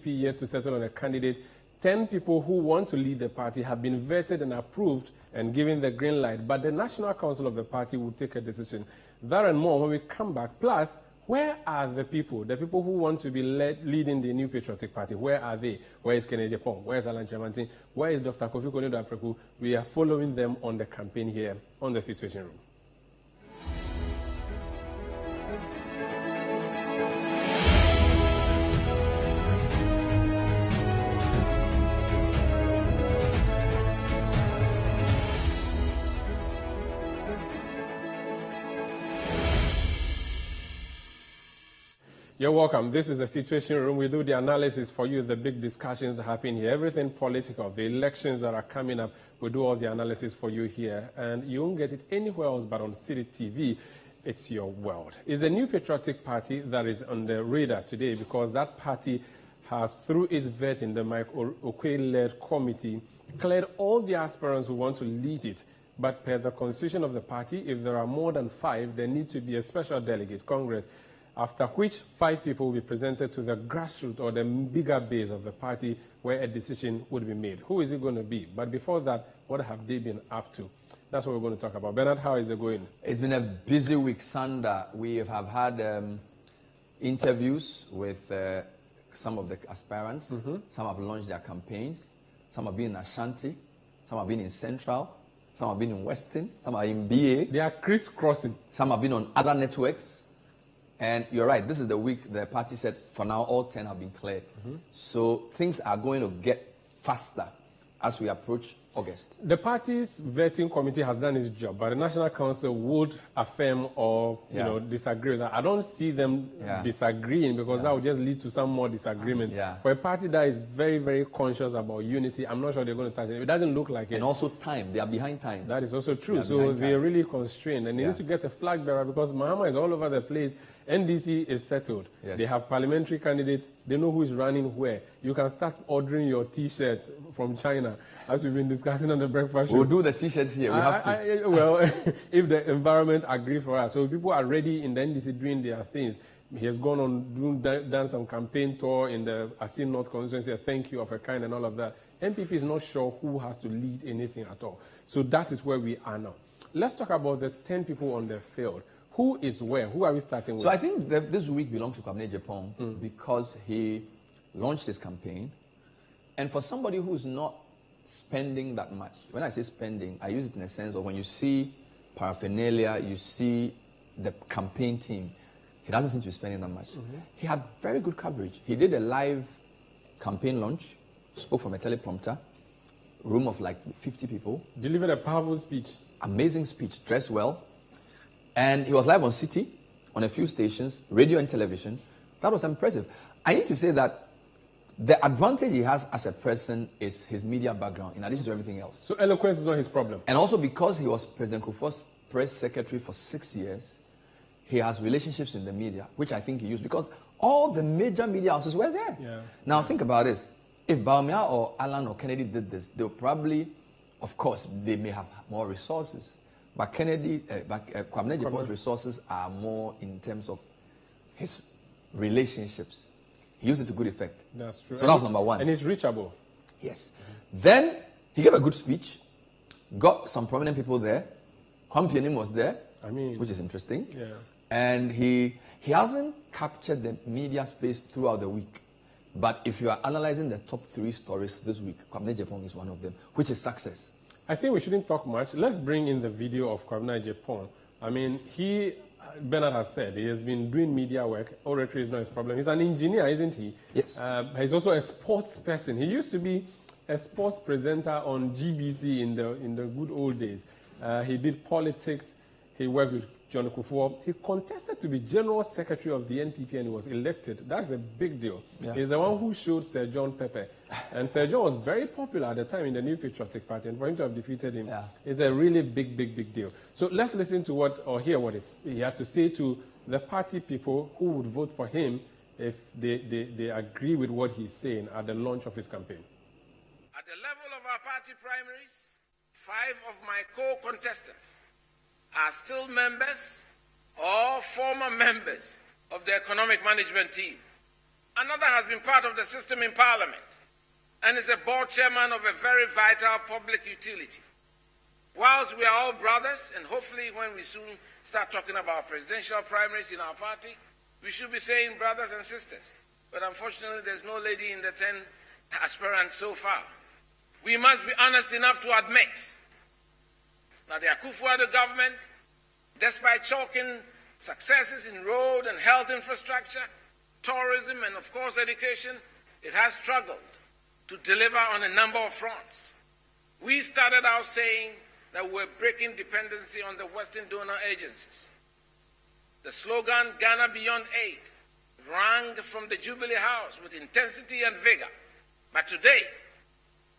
NPP yet to settle on a candidate. 10 people who want to lead the party have been vetted and approved and given the green light, but the National Council of the party will take a decision. That and more when we come back. Plus, where are the people who want to be leading the New Patriotic Party? Where are they? Where is Kwabena Agyepong? Where is Alan Chamantin? Where is Dr. Kofi Konedo-Apreku? We are following them on the campaign here on the Situation Room. You're welcome. This is the Situation Room. We do the analysis for you, the big discussions that happen here, everything political, the elections that are coming up. We do all the analysis for you here, and you won't get it anywhere else but on City TV. It's your world. It's a New Patriotic Party that is on the radar today because that party has, through its vetting, the Mike Okwe-led committee, cleared all the aspirants who want to lead it. But per the constitution of the party, if there are more than 5, there needs to be a special delegate, Congress, after which 5 people will be presented to the grassroots or the bigger base of the party where a decision would be made. Who is it going to be? But before that, what have they been up to? That's what we're going to talk about. Bernard, how is it going? It's been a busy week, Sanda. We have had interviews with some of the aspirants. Some have launched their campaigns. Some have been in Ashanti. Some have been in Central. Some have been in Western. Some are in BA. They are crisscrossing. Some have been on other networks. And you're right, this is the week the party said for now all 10 have been cleared. So things are going to get faster as we approach August. The party's vetting committee has done its job, but the National Council would affirm or disagree with that. I don't see them disagreeing because that would just lead to some more disagreement. For a party that is very, very conscious about unity, I'm not sure they're going to touch it. It doesn't look like it. And also time. They are behind time. That is also true. So they're really constrained. And they need to get a flag bearer because Mahama is all over the place. NDC is settled. They have parliamentary candidates. They know who is running where. You can start ordering your T-shirts from China, as we've been discussing on the breakfast show. We'll do the T-shirts here. We have to. Well, if the environment agrees for us. So people are ready in the NDC doing their things. He has gone on done some campaign tour in the Asin North constituency, a thank you of a kind and all of that. NPP is not sure who has to lead anything at all. So that is where we are now. Let's talk about the 10 people on the field. Who is where? Who are we starting with? So I think that this week belongs to Kwabena Agyepong because he launched his campaign. And for somebody who's not spending that much, when I say spending, I use it in a sense of when you see paraphernalia, you see the campaign team, he doesn't seem to be spending that much. He had very good coverage. He did a live campaign launch, spoke from a teleprompter, room of like 50 people. Delivered a powerful speech. Amazing speech, dressed well. And he was live on City, on a few stations, radio and television. That was impressive. I need to say that the advantage he has as a person is his media background, in addition to everything else. So eloquence is not his problem. And also because he was President Kufuor's press secretary for 6 years, he has relationships in the media, which I think he used because all the major media houses were there. Now think about this. If Bawumia or Alan or Kennedy did this, they'll probably, of course, they may have more resources. But Kwabena Agyepong's resources are more in terms of his relationships. He used it to good effect. That's true. So that was number one. And he's reachable. Yes. Then he gave a good speech, got some prominent people there. Kwabena was there, which is interesting. And he hasn't captured the media space throughout the week. But if you are analyzing the top 3 stories this week, Kwabena Agyepong is one of them, which is success. I think we shouldn't talk much. Let's bring in the video of Kwabena Agyepong. I mean, Bernard has said, he has been doing media work. Oratory is not his problem. He's an engineer, isn't he? Yes. He's also a sports person. He used to be a sports presenter on GBC in the good old days. He did politics. He worked with John Kufuor. He contested to be General Secretary of the NPP and he was elected. That's a big deal. He's the one who showed Sir John Pepper. And Sir John was very popular at the time in the New Patriotic Party. And for him to have defeated him is a really big deal. So let's listen to hear what he had to say to the party people who would vote for him if they agree with what he's saying at the launch of his campaign. At the level of our party primaries, 5 of my co-contestants are still members or former members of the economic management team. Another has been part of the system in Parliament and is a board chairman of a very vital public utility. Whilst we are all brothers, and hopefully when we soon start talking about presidential primaries in our party, we should be saying brothers and sisters. But unfortunately, there's no lady in the 10 aspirants so far. We must be honest enough to admit that the Akufo-Addo government, despite chalking successes in road and health infrastructure, tourism, and of course education, it has struggled to deliver on a number of fronts. We started out saying that we're breaking dependency on the Western donor agencies. The slogan, Ghana Beyond Aid, rang from the Jubilee House with intensity and vigor. But today,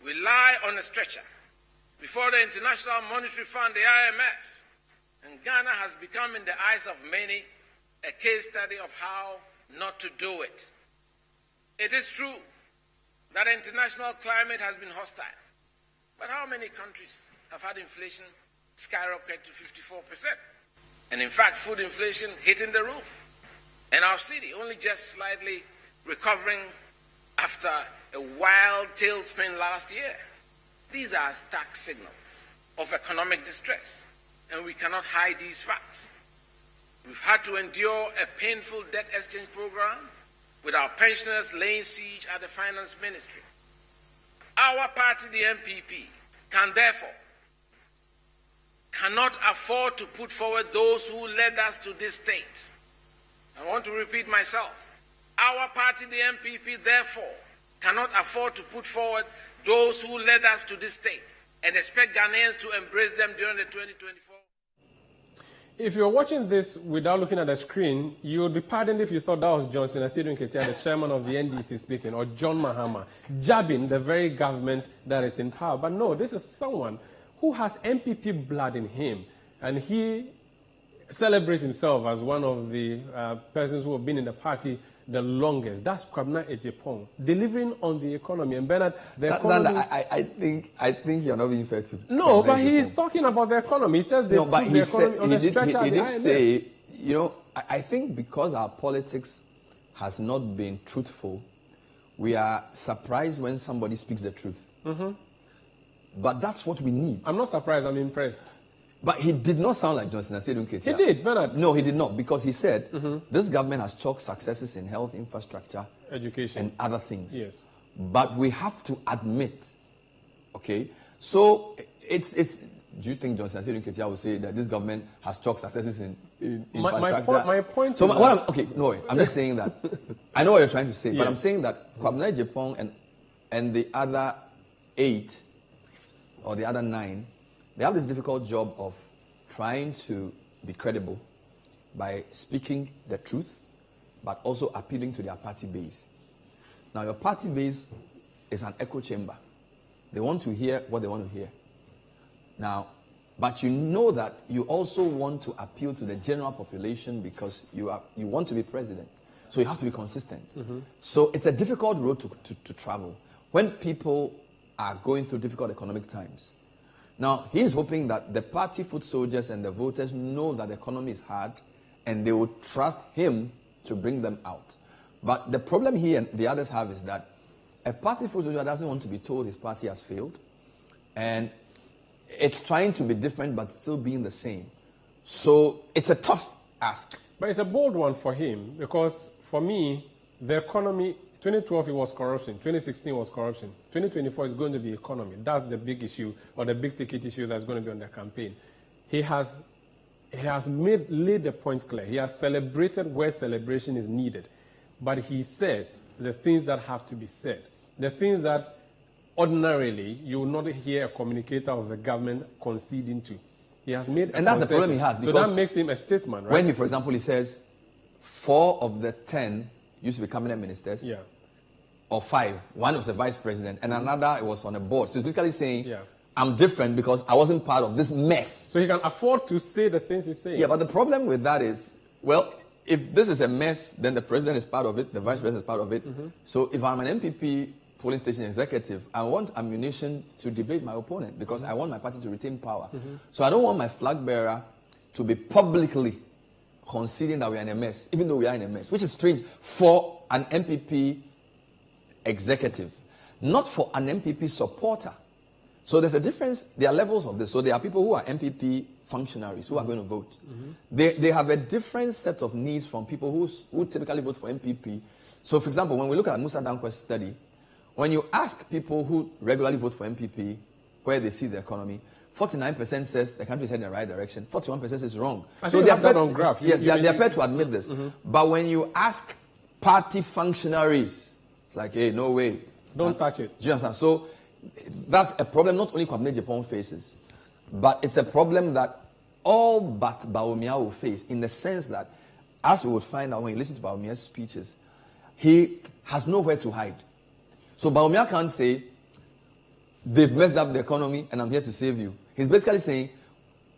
we lie on a stretcher before the International Monetary Fund, the IMF, and Ghana has become, in the eyes of many, a case study of how not to do it. It is true that the international climate has been hostile, but how many countries have had inflation skyrocket to 54%? And in fact, food inflation hitting the roof. And our city only just slightly recovering after a wild tailspin last year. These are stark signals of economic distress, and we cannot hide these facts. We've had to endure a painful debt exchange program with our pensioners laying siege at the finance ministry. Our party, the MPP, cannot afford to put forward those who led us to this state. I want to repeat myself. Our party, the MPP, therefore, cannot afford to put forward those who led us to this state and expect Ghanaians to embrace them during the 2024. If you're watching this without looking at the screen, you would be pardoned if you thought that was Johnson Asiedu Nketia, the chairman of the NDC, speaking, or John Mahama, jabbing the very government that is in power. But no, this is someone who has MPP blood in him, and he celebrates himself as one of the persons who have been in the party the longest. That's Kwabena Agyepong, delivering on the economy. And Bernard, the economy... I think you're not being fair to... No, but he is talking about the economy. He says they put the economy on the stretcher. He did say, you know, I think because our politics has not been truthful, we are surprised when somebody speaks the truth. Mm-hmm. But that's what we need. I'm not surprised, I'm impressed. But he did not sound like Johnson Asiedu Nketia. He did, Bernard. No, he did not, because he said this government has chalked successes in health, infrastructure, education, and other things. Yes. But we have to admit, okay, so it's do you think Johnson Asiedu Nketia will say that this government has chalked successes in infrastructure? My point so is... I'm just saying that. I know what you're trying to say, but I'm saying that Kwabena Agyepong and the other 8 or the other 9, they have this difficult job of trying to be credible by speaking the truth, but also appealing to their party base. Now, your party base is an echo chamber. They want to hear what they want to hear. Now, but you know that you also want to appeal to the general population because you want to be president. So you have to be consistent. Mm-hmm. So it's a difficult road to travel when people are going through difficult economic times. Now, he's hoping that the party foot soldiers and the voters know that the economy is hard and they will trust him to bring them out. But the problem he and the others have is that a party foot soldier doesn't want to be told his party has failed. And it's trying to be different but still being the same. So it's a tough ask. But it's a bold one for him because, for me, the economy... 2012 it was corruption, 2016 was corruption, 2024 is going to be economy. That's the big issue, or the big ticket issue that's going to be on the campaign. He has laid the points clear. He has celebrated where celebration is needed. But he says the things that have to be said, the things that ordinarily you will not hear a communicator of the government conceding to. He has made and that's the problem he has. So that makes him a statesman, right? When he, for example, he says 4 of the 10 used to be cabinet ministers, or 5. One was the vice president, and another was on a board. So he's basically saying, I'm different because I wasn't part of this mess. So he can afford to say the things he's saying. Yeah, but the problem with that is, well, if this is a mess, then the president is part of it, the vice president is part of it. Mm-hmm. So if I'm an MPP polling station executive, I want ammunition to debate my opponent because I want my party to retain power. Mm-hmm. So I don't want my flag bearer to be publicly conceding that we are in a mess, even though we are in a mess, which is strange for an MPP executive, not for an MPP supporter. So there's a difference. There are levels of this. So there are people who are MPP functionaries who are going to vote. They have a different set of needs from people who typically vote for MPP. So, for example, when we look at Musa Dankwa's study, when you ask people who regularly vote for MPP where they see the economy, 49% says the country is heading in the right direction. 41% says wrong. So they are that on graph. Yes, they are prepared to admit this. But when you ask party functionaries, it's like, hey, no way. Don't touch it. Do you understand? So that's a problem not only Kwabena Agyepong faces, but it's a problem that all but Bawumia will face, in the sense that, as we would find out when you listen to Bawumia's speeches, he has nowhere to hide. So Bawumia can't say, they've messed up the economy and I'm here to save you. He's basically saying,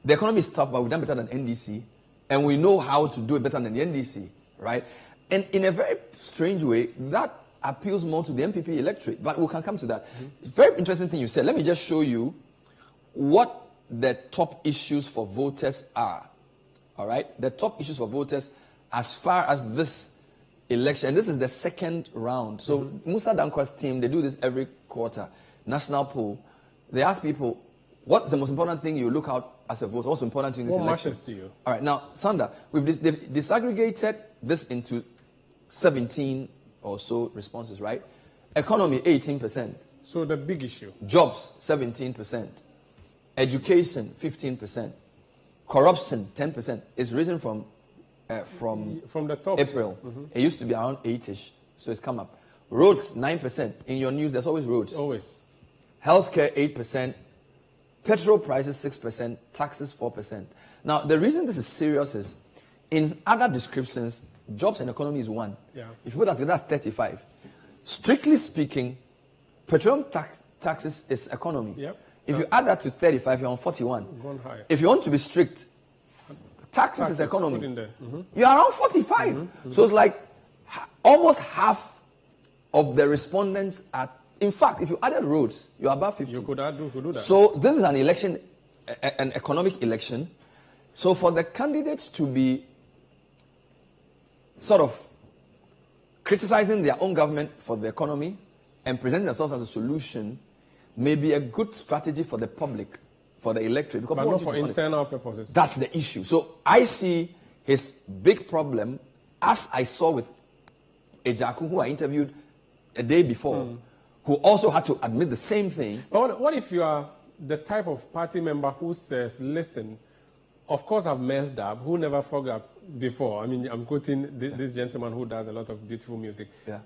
the economy is tough, but we've done better than NDC, and we know how to do it better than the NDC, right? And in a very strange way, that appeals more to the MPP electorate, but we can come to that. Very interesting thing you said. Let me just show you what the top issues for voters are. All right? The top issues for voters as far as this election. And this is the second round. So Musa Dankwa's team, they do this every quarter. National poll. They ask people, what's the most important thing you look out as a voter? What's important to you in this election? What matters to you? All right. Now, Sanda, they've disaggregated this into 17 or so responses, right? Economy, 18%. So the big issue. Jobs, 17%. Education, 15%. Corruption, 10%. It's risen from the top. April. It used to be around 8-ish, so it's come up. Roads, 9%. In your news, there's always roads. Always. Healthcare, 8%. Petrol prices, 6%. Taxes, 4%. Now, the reason this is serious is, in other descriptions, jobs and economy is 1. Yeah. If you put that together, that's 35. Strictly speaking, petroleum taxes is economy. Yep. If you add that to 35, you're on 41. Gone high. If you want to be strict, taxes is economy. Put in there. You're around 45. So it's like almost half of the respondents are. In fact, if you added roads, you're above 50. You could do that. So this is an election, an economic election. So for the candidates to be sort of criticizing their own government for the economy and presenting themselves as a solution may be a good strategy for the public, for the electorate. But not for internal purposes. That's the issue. So I see his big problem, as I saw with Ejaku, who I interviewed a day before, who also had to admit the same thing. But what if you are the type of party member who says, listen, of course I've messed up, who never forgot before. I mean, I'm quoting this gentleman who does a lot of beautiful music. Yeah.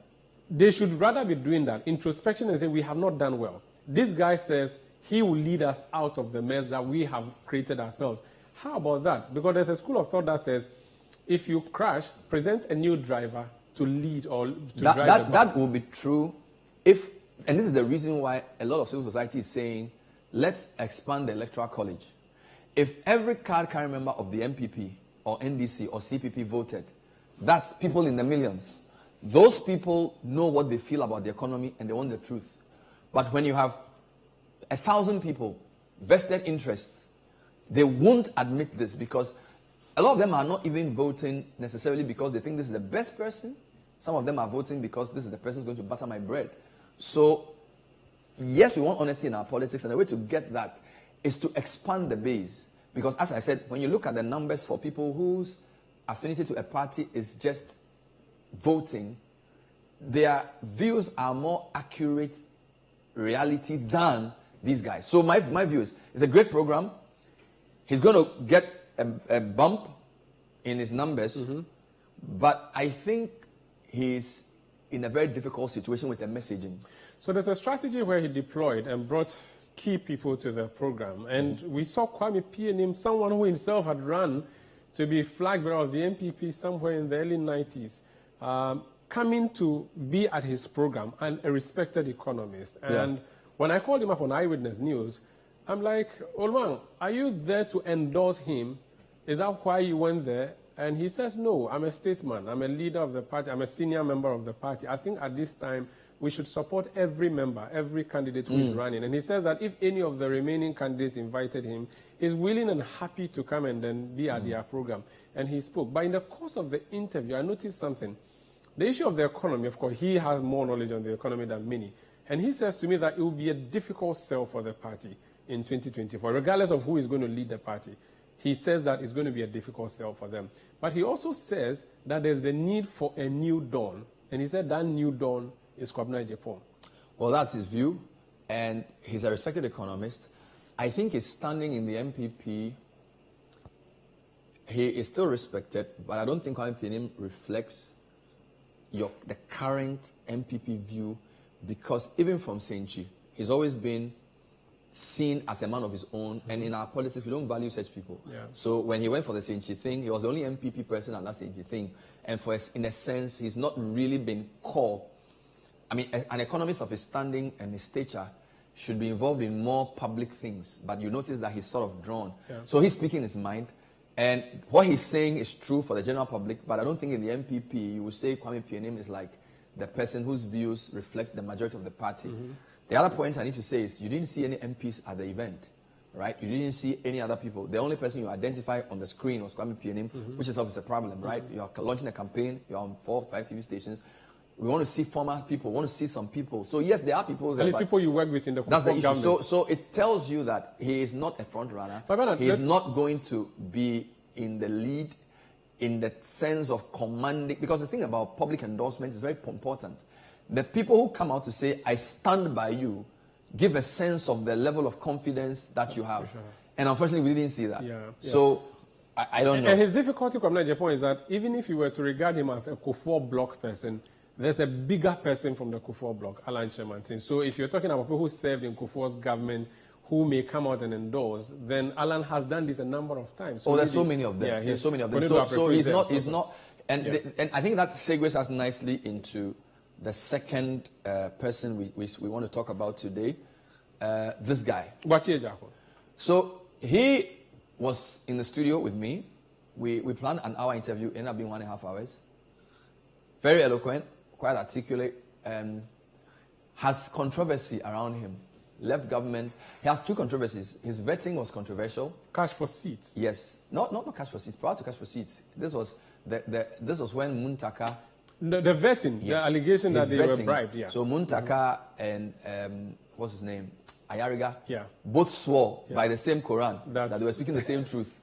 They should rather be doing that. Introspection and say, we have not done well. This guy says he will lead us out of the mess that we have created ourselves. How about that? Because there's a school of thought that says, if you crash, present a new driver to lead or to drive the bus. That will be true if, and this is the reason why a lot of civil society is saying, let's expand the electoral college. If every card-carrying member of the MPP or NDC or CPP voted, that's people in the millions. Those people know what they feel about the economy and they want the truth. But when you have 1,000 people, vested interests, they won't admit this, because a lot of them are not even voting necessarily because they think this is the best person. Some of them are voting because this is the person who's going to butter my bread. So, yes, we want honesty in our politics, and the way to get that is to expand the base. Because, as I said, when you look at the numbers for people whose affinity to a party is just voting, their views are more accurate reality than these guys. So my view is, it's a great program. He's going to get a bump in his numbers, but I think he's in a very difficult situation with the messaging. So there's a strategy where he deployed and brought key people to the program. And we saw Kwame P. someone who himself had run to be flag bearer of the MPP somewhere in the early 90s, coming to be at his program, and a respected economist. And when I called him up on Eyewitness News, I'm like, Olwang, are you there to endorse him? Is that why you went there? And he says, no, I'm a statesman. I'm a leader of the party. I'm a senior member of the party. I think at this time, we should support every member, every candidate who is running. And he says that if any of the remaining candidates invited him, he's willing and happy to come and then be at their program. and he spoke. But in the course of the interview, I noticed something. The issue of the economy, of course, he has more knowledge on the economy than many. And he says to me that it will be a difficult sell for the party in 2024, regardless of who is going to lead the party. He says that it's going to be a difficult sell for them. But he also says that there's the need for a new dawn. And he said that new dawn is Kwabena Agyepong. Well, that's his view. And he's a respected economist. I think his standing in the MPP, he is still respected, but I don't think Kwame Pianim reflects the current MPP view, because even from Senchi, he's always been seen as a man of his own, and in our politics, we don't value such people. Yeah. So when he went for the Senchi thing, he was the only MPP person at that Senchi thing, and in a sense, he's not really been called. I mean, an economist of his standing and his stature should be involved in more public things, but you notice that he's sort of drawn. Yeah. So he's speaking his mind, and what he's saying is true for the general public, but I don't think in the MPP you would say Kwame Pianim is like the person whose views reflect the majority of the party. The other point I need to say is you didn't see any MPs at the event, right? You didn't see any other people. The only person you identified on the screen was Kwame Pianim, which is obviously a problem, right? You're launching a campaign, you're on 4 or 5 TV stations. We want to see former people, we want to see some people. So yes, there are people there. At least people you work with in the That's the issue. government. So it tells you that he is not a front runner. He is not going to be in the lead in the sense of commanding, because the thing about public endorsement is very important. The people who come out to say, I stand by you, give a sense of the level of confidence that you have. Sure. And unfortunately, we didn't see that. So I don't know. And his difficulty, Kwabena Agyepong, is that even if you were to regard him as a Kufuor bloc person, there's a bigger person from the Kufuor bloc, Alan Shermanton. So if you're talking about people who served in Kufuor's government, who may come out and endorse, then Alan has done this a number of times. So there's so many of them. Yeah, there's so many of them. So he's not, and I think that segues us nicely into the second person we want to talk about today, this guy. So he was in the studio with me. We planned an hour interview, ended up being 1.5 hours. Very eloquent, quite articulate, has controversy around him. Left government. He has 2 controversies. His vetting was controversial. Cash for seats. Yes, not cash for seats. Prior to cash for seats, this was when Muntaka. The vetting, yes, the allegation that they were bribed. Yeah. So Muntaka and what's his name, Ayariga, both swore by the same Quran that they were speaking the same truth.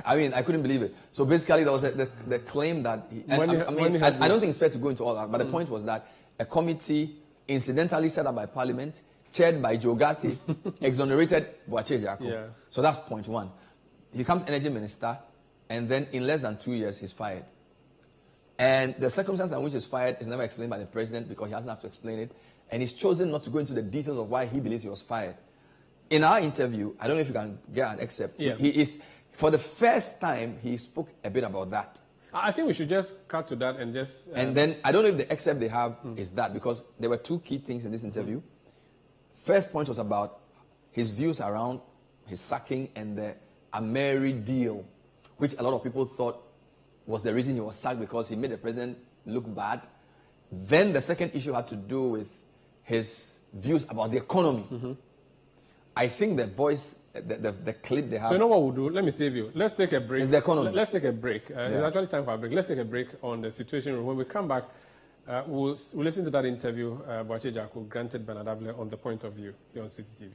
I mean, I couldn't believe it. So basically, there was the claim that I don't think it's fair to go into all that, but the point was that a committee incidentally set up by Parliament, chaired by Jogati, exonerated Boakye Jacob. Yeah. So that's point 1. He becomes energy minister, and then in less than 2 years, he's fired. And the circumstance in which he's fired is never explained by the president, because he doesn't have to explain it. And he's chosen not to go into the details of why he believes he was fired. In our interview, I don't know if you can get an excerpt. Yeah. He is, for the first time, he spoke a bit about that. I think we should just cut to that and just... And then, I don't know if the excerpt they have is that, because there were 2 key things in this interview. First point was about his views around his sacking and the Ameri deal, which a lot of people thought was the reason he was sacked, because he made the president look bad. Then the second issue had to do with his views about the economy. I think the voice, the clip they have... So you know what we'll do? Let me save you. Let's take a break. It's the economy. Let's take a break. It's actually time for a break. Let's take a break on the Situation Room. When we come back, we'll listen to that interview Boakye Jacob granted Bernard Avle on The Point of View here on City TV.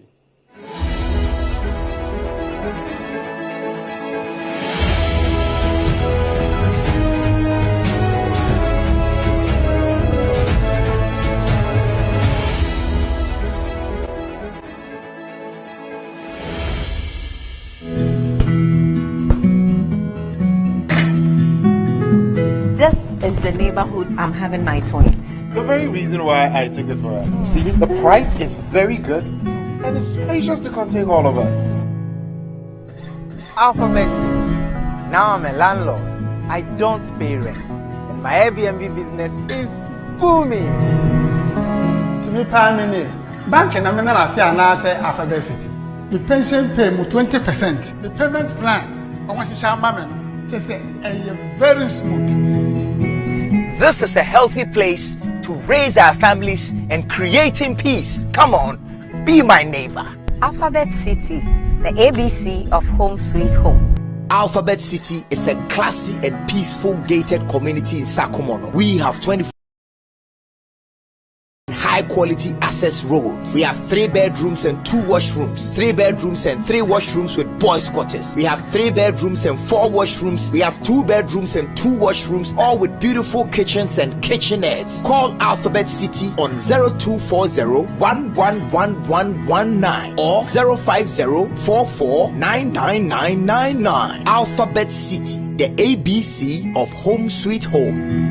Is the neighborhood I'm having my twins. The very reason why I took it for us. See, the price is very good and it's spacious to contain all of us. Alphabet City. Now I'm a landlord. I don't pay rent. And my Airbnb business is booming. To me, Pamini, bank and I'm not say Alphabet City. The pension pay me 20%. The payment plan, I want to share my just say very smooth. This is a healthy place to raise our families and creating peace. Come on, be my neighbor. Alphabet City, the ABC of home sweet home. Alphabet City is a classy and peaceful gated community in Sakumono. We have 24 high quality access roads. We have 3 bedrooms and 2 washrooms, 3 bedrooms and 3 washrooms with boys quarters. We have 3 bedrooms and 4 washrooms. We have 2 bedrooms and 2 washrooms, all with beautiful kitchens and kitchenettes. Call Alphabet City on 0240-111119 or 050-44-99999. Alphabet City, the ABC of Home Sweet Home.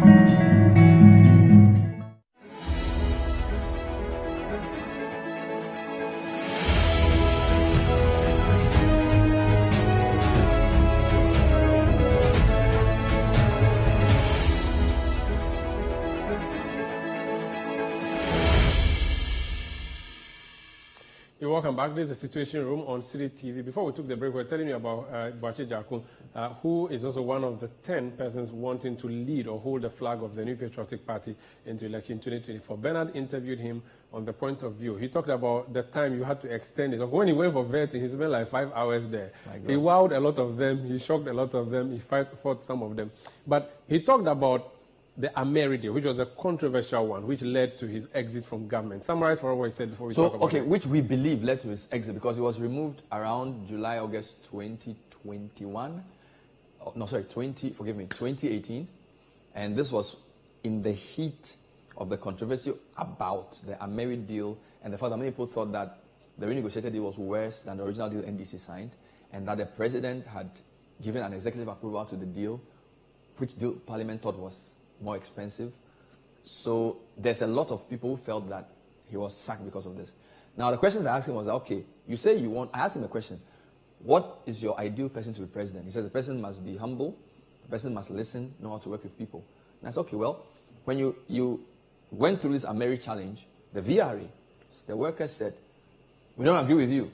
You're welcome back. This is the Situation Room on City TV. Before we took the break, we were telling you about Bawumia Agyepong, who is also one of the 10 persons wanting to lead or hold the flag of the New Patriotic Party into election 2024. Bernard interviewed him on the point of view. He talked about the time you had to extend it. When he went for vetting, he spent like 5 hours there. He wowed a lot of them. He shocked a lot of them. He fought some of them. But he talked about the Ameri deal, which was a controversial one, which led to his exit from government. Summarize for what he said before we talk about it. Which we believe led to his exit because he was removed around July, August 2021. Oh, no, sorry, 2018. And this was in the heat of the controversy about the Ameri deal and the fact that many people thought that the renegotiated deal was worse than the original deal NDC signed and that the president had given an executive approval to the deal, which deal Parliament thought was more expensive. So there's a lot of people who felt that he was sacked because of this. Now the questions I asked him was, okay, you say you want, I asked him a question, what is your ideal person to be president? He says the person must be humble, the person must listen, know how to work with people. And I said, okay, well, when you went through this Ameri challenge, the VRA, the workers said, we don't agree with you.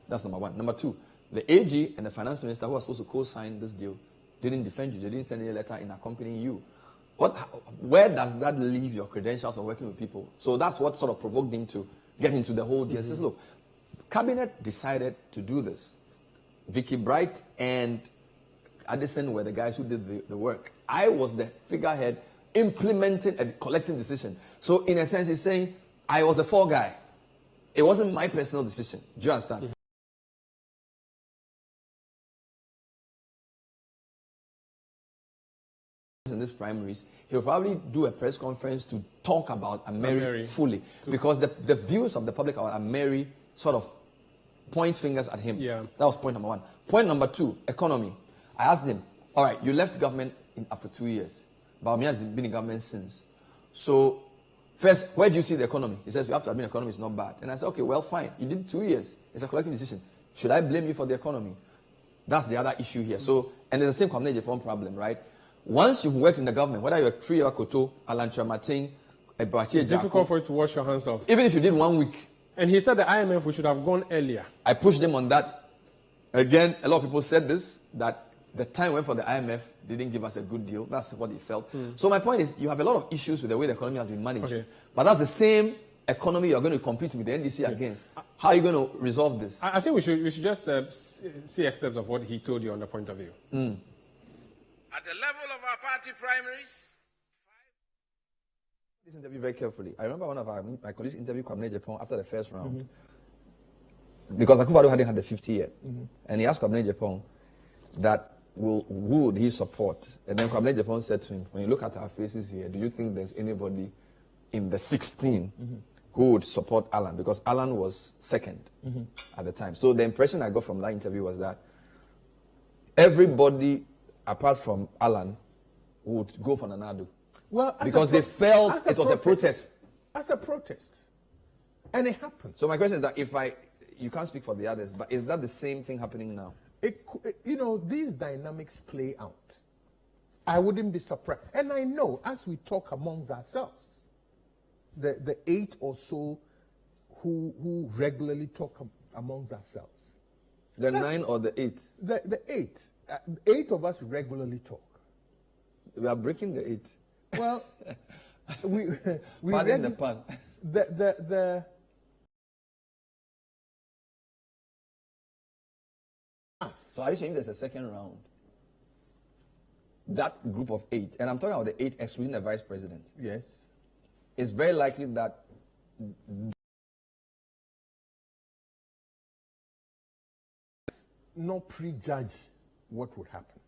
That's number one. Number two, the AG and the finance minister who was supposed to co-sign this deal didn't defend you, they didn't send any letter in accompanying you. Where does that leave your credentials of working with people? So that's what sort of provoked him to get into the whole deal. He says, look, Cabinet decided to do this. Vicky Bright and Addison were the guys who did the work. I was the figurehead implementing a collective decision. So in a sense, he's saying, I was the fall guy. It wasn't my personal decision. Do you understand? In these primaries, he'll probably do a press conference to talk about Ameri fully because the views of the public about Ameri sort of point fingers at him. Yeah. That was point number one. Point number two, economy. I asked him, all right, you left government after 2 years. Bawumia has been in government since. So first, where do you see the economy? He says, we have to admit the economy is not bad. And I said, okay, well, fine. You did 2 years. It's a collective decision. Should I blame you for the economy? That's the other issue here. So, and there's the same Kwabena Agyepong problem, right? Once you've worked in the government, whether you're a 3-year Koto, Alantra Martin, a Bawumia Agyepong, it's difficult for you to wash your hands off. Even if you did 1 week. And he said the IMF, we should have gone earlier. I pushed him on that. Again, a lot of people said this, that the time went for the IMF didn't give us a good deal. That's what he felt. So my point is, you have a lot of issues with the way the economy has been managed. Okay. But that's the same economy you're going to compete with the NDC against. How are you going to resolve this? I think we should just see excerpts of what he told you on the point of view. At the level of our party primaries, this interview very carefully. I remember one of my colleagues interviewed Kwabena Agyepong after the first round. Because Akufo-Addo hadn't had the 50 yet. And he asked Kwabena Agyepong that who would he support? And then Kwabena Agyepong said to him, when you look at our faces here, do you think there's anybody in the 16 who would support Alan? Because Alan was second at the time. So the impression I got from that interview was that everybody apart from Alan would go for Nanado. Well, because they felt it was a protest. As a protest. And it happened. So my question is that you can't speak for the others, but is that the same thing happening now? These dynamics play out. I wouldn't be surprised. And I know, as we talk amongst ourselves, the 8 or so who regularly talk amongst ourselves. The 9 or the 8? The 8. 8 of us regularly talk. We are breaking the 8. Well, we pardon the pun. The So are you saying there's a second round? That group of 8, and I'm talking about the 8 excluding the vice president. Yes. It's very likely that not prejudge what would happen.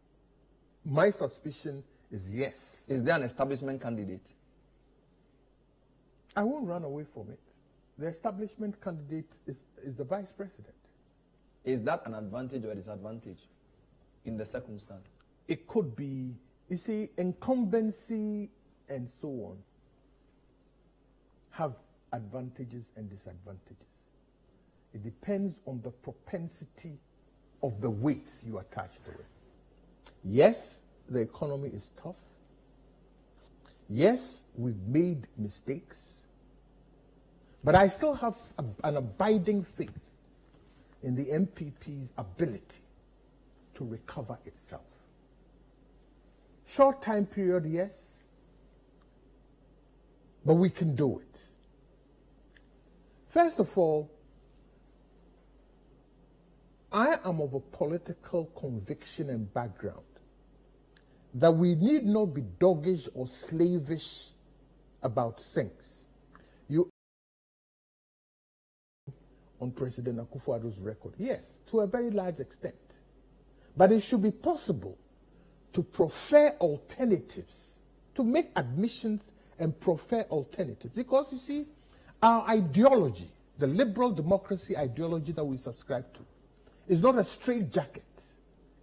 My suspicion is yes. Is there an establishment candidate? I won't run away from it. The establishment candidate is the vice president. Is that an advantage or a disadvantage in the circumstance? It could be, you see, incumbency and so on have advantages and disadvantages. It depends on the propensity of the weights you attach to it. Yes, the economy is tough. Yes, we've made mistakes. But I still have an abiding faith in the MPP's ability to recover itself. Short time period, yes, but we can do it. First of all, I am of a political conviction and background that we need not be doggish or slavish about things. You on President Akufo-Addo's record, yes, to a very large extent. But it should be possible to prefer alternatives, to make admissions and prefer alternatives. Because you see, our ideology, the liberal democracy ideology that we subscribe to, is not a straitjacket.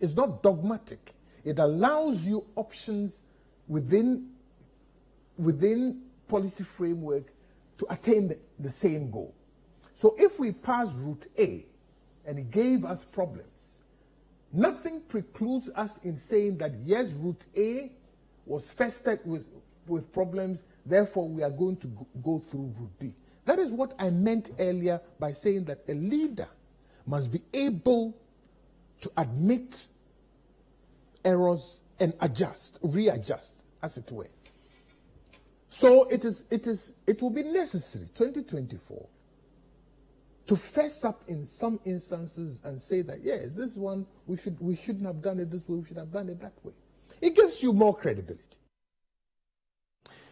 It's not dogmatic. It allows you options within policy framework to attain the same goal. So if we pass Route A and it gave us problems, nothing precludes us in saying that yes, Route A was festered with problems, therefore we are going to go through Route B. That is what I meant earlier by saying that a leader must be able to admit errors and readjust, as it were. So it will be necessary, 2024, to fess up in some instances and say that, yeah, this one, we shouldn't have done it this way, we should have done it that way. It gives you more credibility.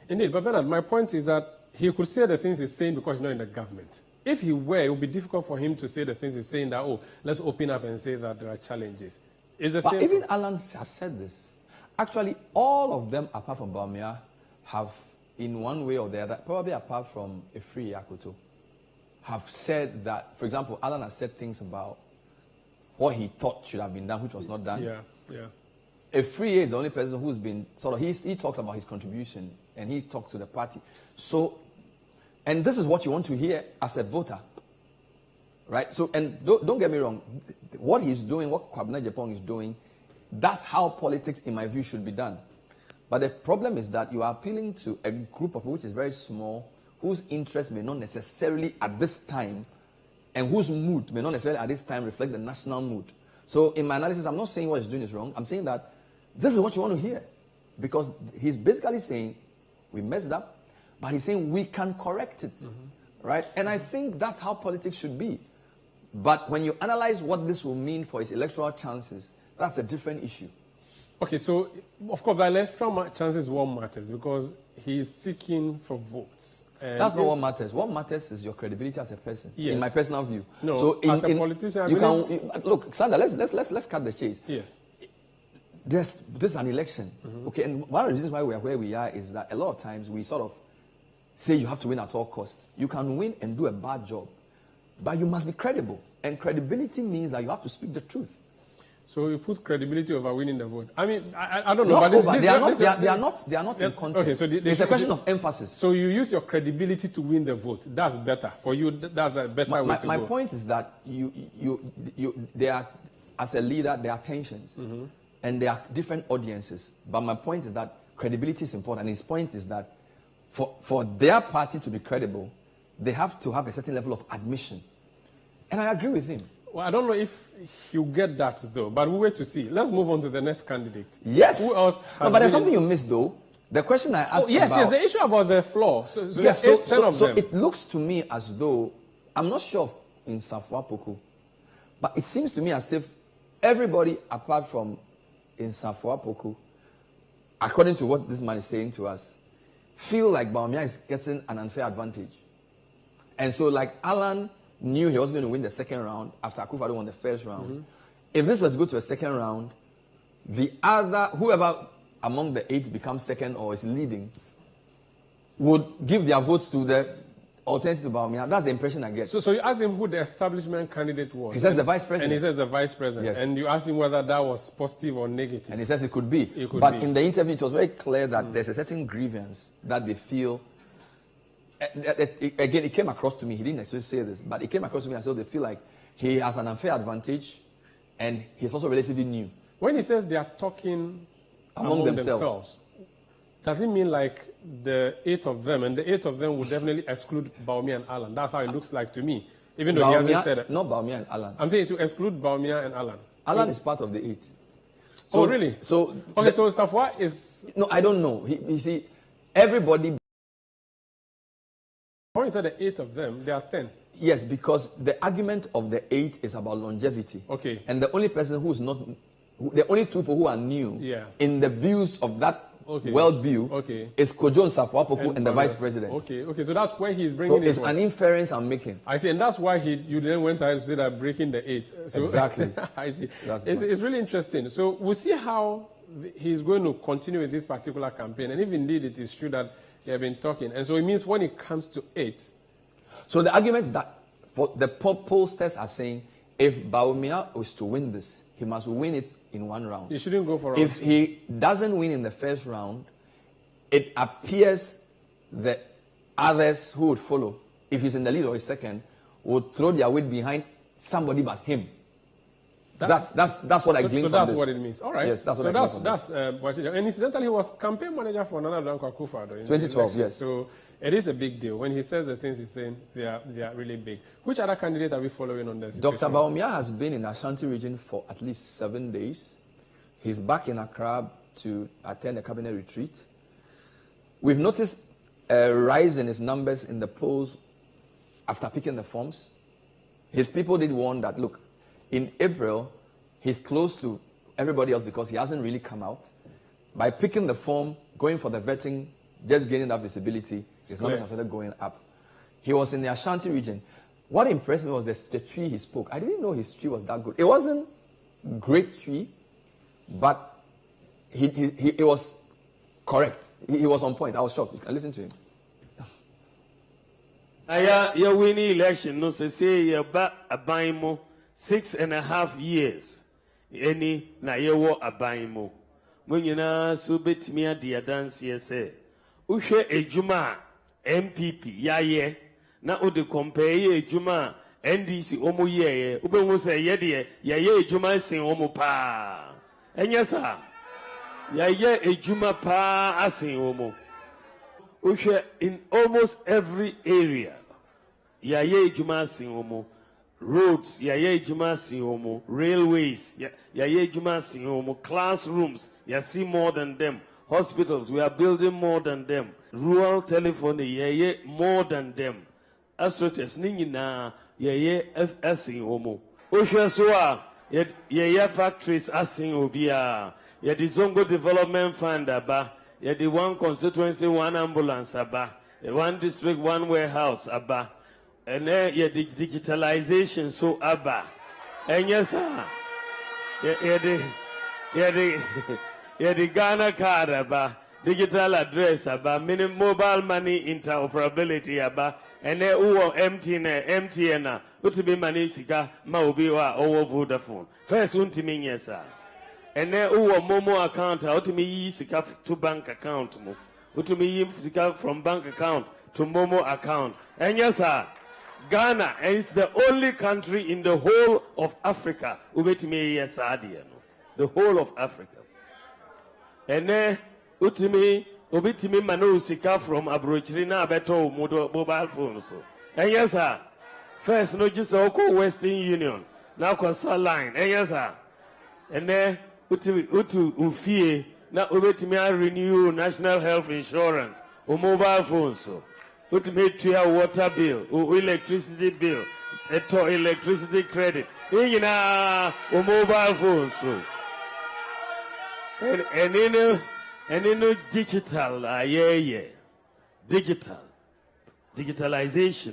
Indeed, but Bernard, my point is that he could say the things he's saying because he's not in the government. If he were, it would be difficult for him to say the things he's saying that, oh, let's open up and say that there are challenges. But even Alan has said this. Actually, all of them, apart from Bawumia, have, in one way or the other, probably apart from Efri Yakuto, have said that, for example, Alan has said things about what he thought should have been done, which was not done. Yeah. Efri is the only person who's been sort of, he talks about his contribution and he talks to the party. So, and this is what you want to hear as a voter, right? So, and don't get me wrong, what he's doing, what Kwabena Agyepong is doing, that's how politics, in my view, should be done. But the problem is that you are appealing to a group of people which is very small, whose interest may not necessarily at this time, and whose mood may not necessarily at this time reflect the national mood. So in my analysis, I'm not saying what he's doing is wrong. I'm saying that this is what you want to hear. Because he's basically saying, we messed up, but he's saying we can correct it. Right? And I think that's how politics should be. But when you analyze what this will mean for his electoral chances, that's a different issue. Okay, so, of course, the electoral chances is what matters because he's seeking for votes. That's not what matters. What matters is your credibility as a person, in my personal view. No, so as a politician, look, Sandra, let's cut the chase. Yes. This is an election, okay, and one of the reasons why we are where we are is that a lot of times we sort of say you have to win at all costs. You can win and do a bad job, but you must be credible, and credibility means that you have to speak the truth. So you put credibility over winning the vote. I mean, I don't know. Not but over. They are not in contest. Okay, so it's a question of emphasis. So you use your credibility to win the vote. That's better for you. That's a better way to go. My point is that they are, as a leader, there are tensions, and there are different audiences. But my point is that credibility is important. And his point is that for their party to be credible, they have to have a certain level of admission. And I agree with him. Well, I don't know if he'll get that, though, but we'll wait to see. Let's move on to the next candidate. Yes. Who else has but there's something you missed, though. The question I asked yes, about... Yes, the issue about the floor. So it looks to me as though... I'm not sure in Safwa Poku, but it seems to me as if everybody apart from in Safuapoku, according to what this man is saying to us, feel like Bawumia is getting an unfair advantage. And so, like Alan knew he was going to win the second round after Akufo-Addo won the first round. If this was to go to a second round, whoever among the 8 becomes second or is leading, would give their votes to the alternative to Bawumia. That's the impression I get. So you asked him who the establishment candidate was. He says the vice president. And he says the vice president. Yes. And you asked him whether that was positive or negative. And he says it could be. It could but be. In the interview, it was very clear that there's a certain grievance that they feel. Again, it came across to me. He didn't actually say this, but it came across to me as though they feel like he has an unfair advantage and he's also relatively new. When he says they are talking among themselves, does it mean like the 8 of them, and the 8 of them would definitely exclude Bawumia and Alan? That's how it looks like to me. Even though he hasn't said it. Not Bawumia and Alan. I'm saying to exclude Bawumia and Alan. Alan is part of the 8. So, really? So okay, so Safwa is... No, I don't know. You see, everybody... When you said the 8 of them, there are 10. Yes, because the argument of the 8 is about longevity. Okay. And the only person who's not... the only 2 people who are new in the views of that worldview is Kojo and Safuapoku and the vice president. Okay, so that's where he's bringing it. So it's an inference I'm making. I see, and that's why you then went ahead to say that breaking the 8. So, exactly. I see. It's really interesting. So we'll see how he's going to continue with this particular campaign, and if indeed it is true that they have been talking. And so it means when it comes to 8. So the argument is that for the pollsters are saying if Bawumia is to win this, he must win it in one round. He shouldn't go for round. If he doesn't win in the first round, it appears the others who would follow, if he's in the lead or he's second, would throw their weight behind somebody but him. That's what I gleaned from this. So that's what it means. All right. Yes, that's what I gleaned from this. And incidentally, he was campaign manager for Nana Danko Akufo-Addo in 2012, yes. So it is a big deal. When he says the things he's saying, they are really big. Which other candidate are we following on this? Dr. Bawumia has been in Ashanti region for at least 7 days. He's back in Accra to attend a cabinet retreat. We've noticed a rise in his numbers in the polls after picking the forms. His people did warn that, look, in April, he's close to everybody else because he hasn't really come out. By picking the form, going for the vetting, just gaining that visibility, his numbers have started going up. He was in the Ashanti region. What impressed me was the tree he spoke. I didn't know his tree was that good. It wasn't great tree, but he was correct. He was on point. I was shocked. You can listen to him. You win the election, no say you back a baimo 6.5 years. Any na you wo a baimo. When you na so bet me a dear dance say. Ushe ejuma MPP ya ye na o de compare ye ejuma NDC omo ye ube wo say ye de ye ejuma sin omo pa. Enya sa. Ya ye ejuma pa asin omo. Ushe in almost every area. Ya ye ejuma sin omo. Roads, ya ye ejuma sin omo. Railways, ya ye ejuma sin omo. Classrooms, ya see more than them. Hospitals, we are building more than them. Rural telephony, yeah, more than them. Astroturfs, ningina, yeah, FSing homo. Oshasua, yeah, factories, asing obia. Yeah, the Zongo Development Fund, aba. Yeah, the one constituency, one ambulance, aba. One district, one warehouse, aba. And then, yeah, the digitalization, so aba. And yes, sir. Yeah, the Ghana card about digital address about minimum mobile money interoperability about and then MTN uti money sika ma obi wa owo Vodafone first unti me yes sir and then Momo account uti me yi sika to bank account mo uti me yi sika from bank account to Momo account and yes sir Ghana is the only country in the whole of Africa ubeti me yes sir the whole of Africa. And then, ubitimi manu sika from Abrochirina beto mobile phones. And yes, sir. First, no just Western Union. Now, Coastal Line. And yes, sir. And then, ufie. Now, ubitimi renew national health insurance. Mobile phones. Utimi to your water bill, electricity bill, eto electricity credit. Ingina o mobile phone so. And digital, digitalization.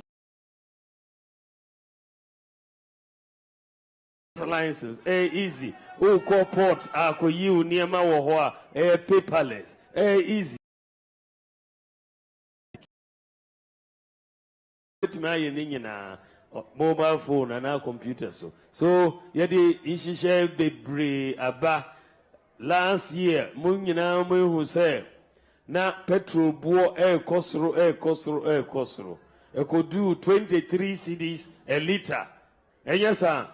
License, easy. Oh, port, you near my paperless, easy. Mobile phone and our computer so yadi ishishe bebre aba last year munyina mu say na petrol buo kosro e could do 23 cedis a liter enyasa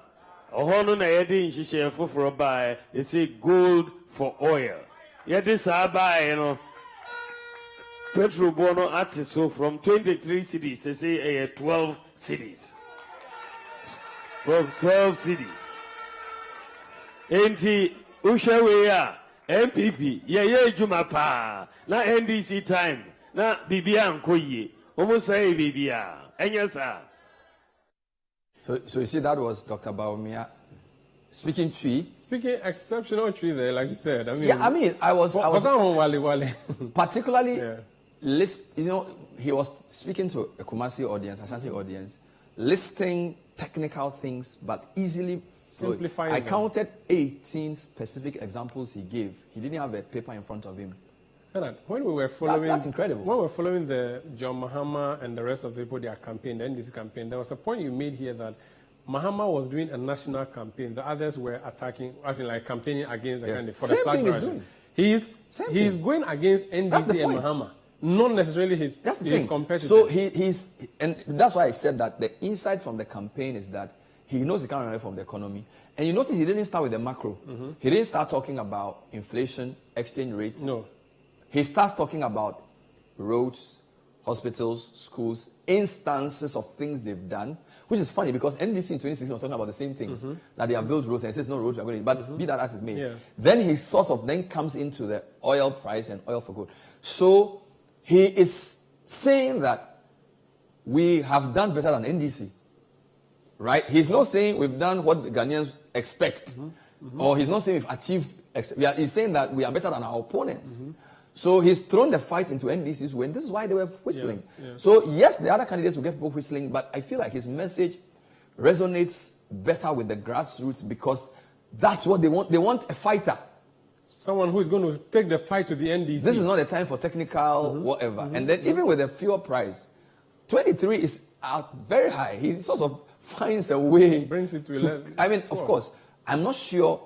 ohono na yadi ishishe foforo buy they say gold for oil yadi sa buy petrol buo no artist so from 23 cedis they say 12 cedis. From 12 cities. Enti Ushaweya, MPP, Jumapa, na NDC time, na Bibia Nkoye, almost say Bibia, and yes, sir. So you see, that was Dr. Bawumia speaking tree. Speaking exceptional tree there, like you said. I was particularly he was speaking to a Kumasi audience, Ashanti audience, listing technical things, but easily simplifying. I counted 18 specific examples he gave. He didn't have a paper in front of him. When we were following, that's incredible. When we were following the John Mahama and the rest of the people, their campaign, the NDC campaign, there was a point you made here that Mahama was doing a national campaign. The others were attacking, as in like campaigning against the candidate for the flag rising. He's going against NDC and Mahama. Not necessarily his competitors. So and that's why I said that the insight from the campaign is that he knows he can't run away from the economy. And you notice he didn't start with the macro. He didn't start talking about inflation, exchange rates. No. He starts talking about roads, hospitals, schools, instances of things they've done, which is funny because NDC in 2016 was talking about the same things. That they have built roads and says no roads are going to, but be that as it may. Yeah. Then he sort of then comes into the oil price and oil for good. So he is saying that we have done better than NDC, right? He's not saying we've done what the Ghanaians expect, or he's not saying we've achieved. He's saying that we are better than our opponents. So he's thrown the fight into NDC's win. This is why they were whistling. So yes, the other candidates will get people whistling, but I feel like his message resonates better with the grassroots because that's what they want. They want a fighter. Someone who is going to take the fight to the NDC. This is not a time for technical whatever. And then even with the fuel price, 23 is very high. He sort of finds a way. Brings it to 11. I mean, of course, I'm not sure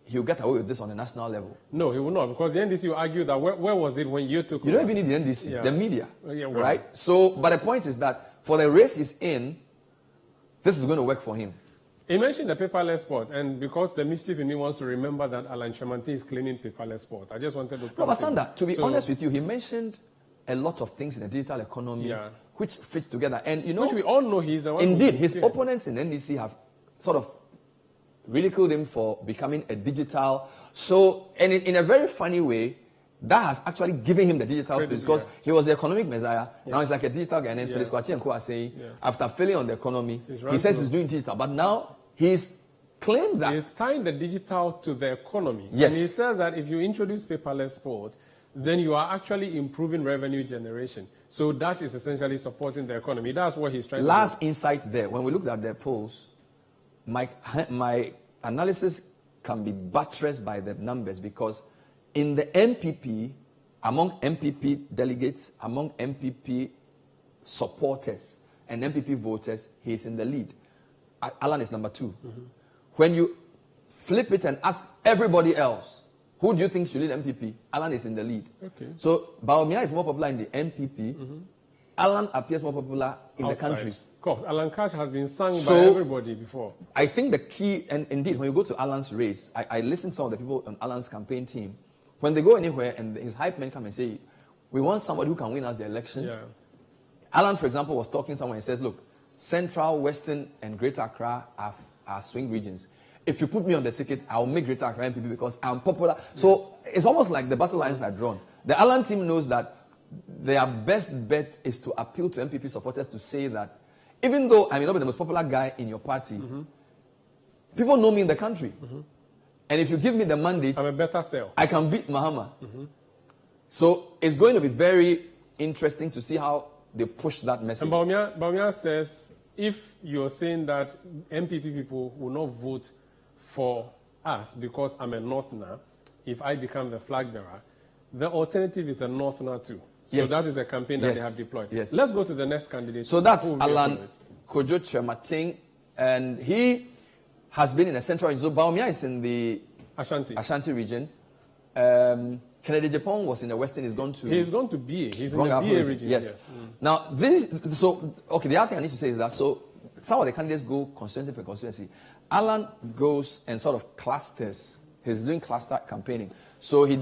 he'll get away with this on a national level. No, he will not, because the NDC will argue that where was it when you took over? You don't even need the NDC, the media, right? So, but the point is that for the race he's in, this is going to work for him. He mentioned the paperless sport, and because the mischief in me wants to remember that Alan Tremanti is claiming paperless sport, I just wanted to... No, but Sanda, to be honest with you, he mentioned a lot of things in the digital economy which fits together. And you know... Which we all know he's the one. Indeed, his opponents in NDC have sort of ridiculed him for becoming a digital... So, and in a very funny way, that has actually given him the digital space because he was the economic messiah. Now he's like a digital guy. And then Felix Kwabena Agyepong are saying, after failing on the economy, he says he's doing digital. But now he's claimed that. He's tying the digital to the economy. Yes. And he says that if you introduce paperless sport, then you are actually improving revenue generation. So that is essentially supporting the economy. That's what he's trying to do. Last insight there. When we looked at the polls, my analysis can be buttressed by the numbers because in the MPP, among MPP delegates, among MPP supporters and MPP voters, he is in the lead. Alan is number 2. When you flip it and ask everybody else, who do you think should lead MPP? Alan is in the lead. Okay. So Bawumia is more popular in the MPP. Alan appears more popular in the country. Of course, Alan Cash has been sung by everybody before. I think the key, and indeed, when you go to Alan's race, I listened to some of the people on Alan's campaign team. When they go anywhere and his hype men come and say, we want somebody who can win us the election. Alan, for example, was talking to someone and says, look, Central, Western, and Greater Accra are swing regions. If you put me on the ticket, I'll make Greater Accra MPP because I'm popular. So it's almost like the battle lines are drawn. The Alan team knows that their best bet is to appeal to MPP supporters to say that even though I may not be the most popular guy in your party, people know me in the country. And if you give me the mandate, I'm a better sell. I can beat Mahama. So it's going to be very interesting to see how they push that message. And Bawumia says, if you're saying that MPP people will not vote for us because I'm a Northerner, if I become the flag bearer, the alternative is a Northerner too. So that is a campaign that they have deployed. Let's go to the next candidate. So that's Alan Kojo Chemating, and he has been in the central region. So Bawumia is in the Ashanti region. Kennedy Agyepong was in the western. He's going to BA. He's in the BA region. Yes. Now the other thing I need to say is that some of the candidates go constituency per constituency. Alan goes and sort of clusters. He's doing cluster campaigning. So he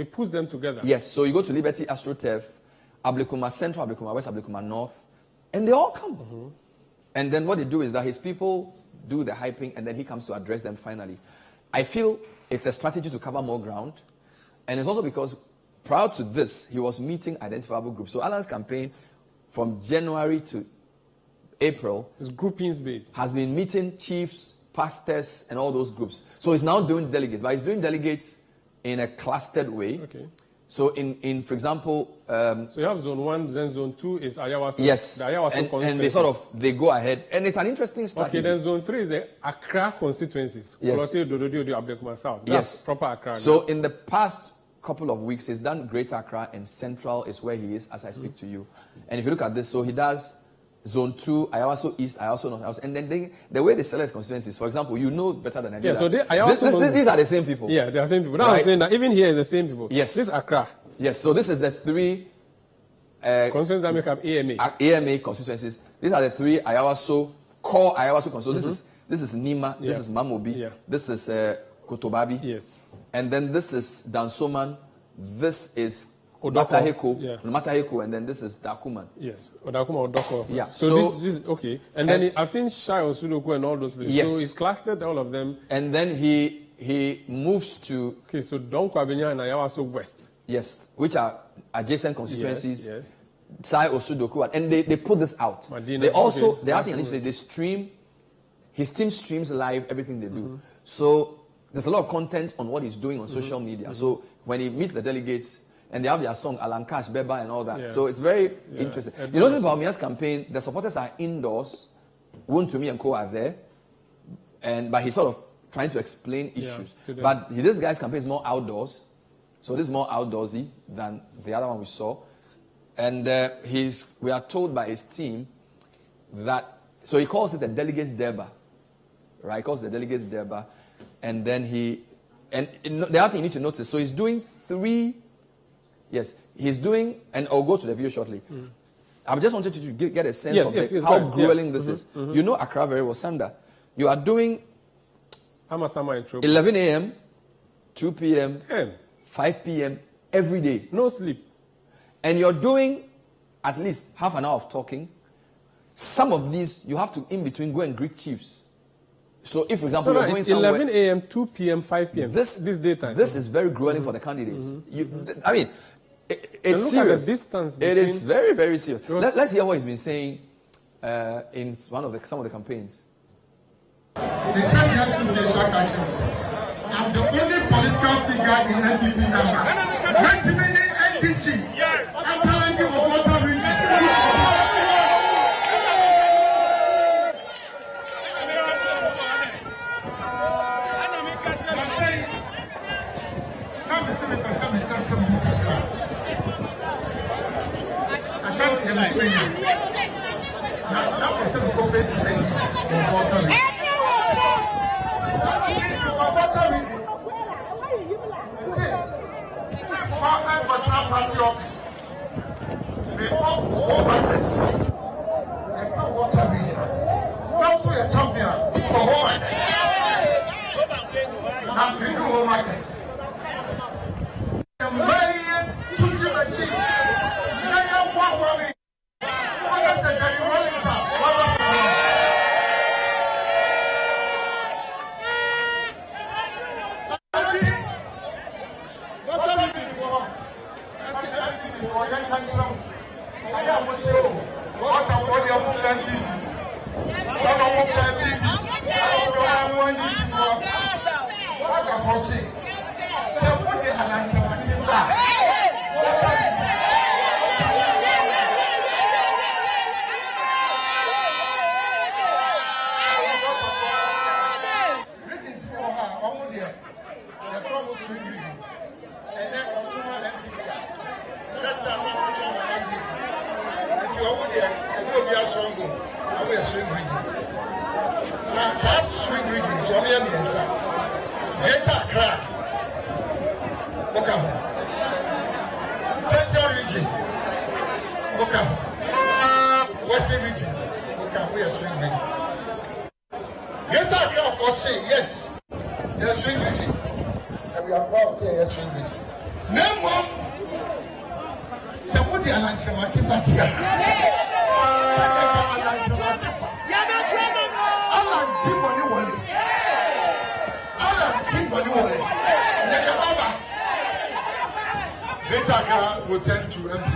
puts them together. Yes. So you go to Liberty, AstroTurf, Ablekuma Central, Ablekuma West, Ablekuma North, and they all come. And then what they do is that his people do the hyping, and then he comes to address them finally. I feel it's a strategy to cover more ground, and it's also because prior to this, he was meeting identifiable groups. So Alan's campaign from January to April is groupings based. Has been meeting chiefs, pastors, and all those groups. So he's now doing delegates, but he's doing delegates in a clustered way. Okay. So in for example, so you have zone 1, then zone 2 is Ayawaso. Yes. The Ayawaso and they go ahead, and it's an interesting strategy. Okay, then zone 3 is the Accra constituencies. Yes. That's proper Accra. So in the past couple of weeks, he's done Greater Accra, and Central is where he is as I speak to you. And if you look at this, so he does Zone 2, Ayawaso East, Ayawaso North, and then the way they select constituencies, for example, you know better than I do. Yeah, so these are the same people. Yeah, they are the same people. Now I'm saying that even here is the same people. Yes. This is Accra. Yes, so this is the 3 constituencies that make up AMA constituencies. These are the 3 Ayawaso, core Ayawaso constituencies. This is Nima, this is Mamobi, this is Kotobabi. Yes. And then this is Dansoman, this is Mataheko, and then this is Dakuman. Yes, Dakuma, Odoko. Yeah. So this is okay. And then I've seen Shai Osudoku and all those places. Yes. So he's clustered all of them. And then he moves to... Okay, so Don Kwabena and Ayawaso West. Yes, which are adjacent constituencies. Yes. Shai Osudoku, and they put this out. They also, the other thing I need to say, they stream, his team streams live everything they do. So there's a lot of content on what he's doing on social media. So when he meets the delegates, and they have their song, Alan Cash, Beba, and all that. Yeah. So it's very interesting. You notice Bawumia's campaign, the supporters are indoors. Wontumi and Co are there. But he's sort of trying to explain issues. But this guy's campaign is more outdoors. So this is more outdoorsy than the other one we saw. And we are told by his team that, so he calls it a delegates derby. Right? He calls it a delegates derby. And then the other thing you need to notice, so he's doing 3... Yes, he's doing, and I'll go to the video shortly. I just wanted you to get a sense of how grueling this is. You know Accra very well, Sanda. You are doing 11 a.m., 2 p.m., 5 p.m. every day. No sleep. And you're doing at least half an hour of talking. Some of these, you have to, in between, go and greet chiefs. So if, for example, you're going somewhere... 11 a.m., 2 p.m., 5 p.m. This daytime. This is very grueling for the candidates. I mean... It's serious. It is very, very serious. Let's hear what he's been saying in some of the campaigns. They said yes to the short actions. I'm the only political figure in NPP number. 20 million NPC. Yes. I'm telling you of what I'm reading. Party office. They all markets. They come water region. Also a champion for home market. And we do home market. The million to give a chief. Million one woman. What is a Jerry Rollins? What Central region, Western region, we are swing regions. Greater Accra for say yes, they are swing region, and we are proud to say they are swing region. Name one, somebody Alanchemati Batia. Alan Jimboni Wally. Alan Jimboni Wally. Yakababa. Greater Accra will tend to MPP.